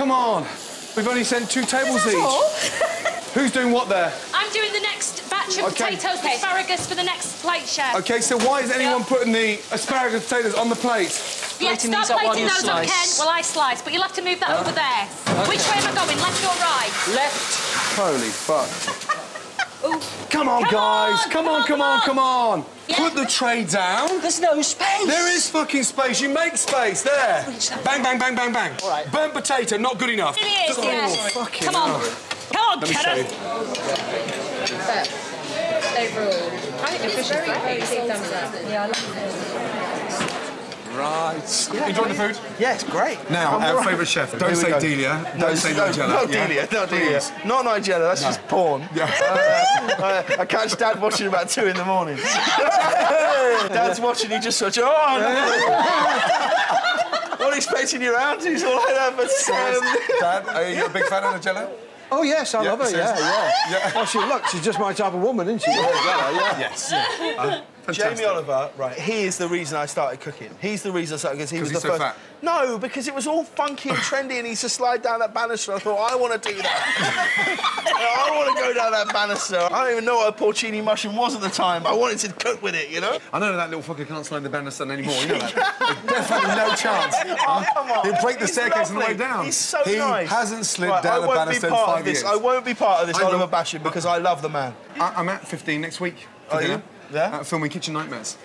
come on. We've only sent 2 tables each. Who's doing what there? I'm doing the next batch of potatoes and asparagus for the next plate, chef. OK, so why is anyone putting the asparagus potatoes on the plate? Yeah, start plating those up, Ken. Well, I slice, but you'll have to move that over there. Okay. Which way am I going, left or right? Left. Holy fuck. Come on, guys. Come on. Yeah. Put the tray down. There's no space. There is fucking space. You make space. There. Bang, bang, bang, bang, bang. All right. Burnt potato, not good enough. It is, Fucking Come on. Come on, Let me show you. Overall, I think the fish is great. Thumbs up. Yeah, I love it. Right. Yeah, enjoying the food? Yeah, it's great. Now, our favourite chef. Don't say Delia. Don't say Nigella. Not Delia, not Delia. Not Nigella, that's just porn. Yeah. I catch Dad watching about 2 in the morning. Dad's watching, he just such, oh, no. Not expecting you around, he's all like that, but... Dad, are you a big fan of Nigella? Oh, yes, I love her, yeah. Well, she's just my type of woman, isn't she? Yes. Jamie Oliver, right, he is the reason I started cooking. He's the reason I started because he was the he's so first... fat? No, because it was all funky and trendy and he used to slide down that banister. I thought, I want to do that. I want to go down that banister. I don't even know what a porcini mushroom was at the time. I wanted to cook with it, you know? I know that little fucker can't slide the banister anymore, you know that? There's definitely no chance. Oh, come on. He'll break the staircase on the way down. He's so He nice. hasn't slid down the banister in 5 years. I won't be part of this Oliver bashing because I love the man. I'm at 15 next week for dinner. Yeah? Filming Kitchen Nightmares.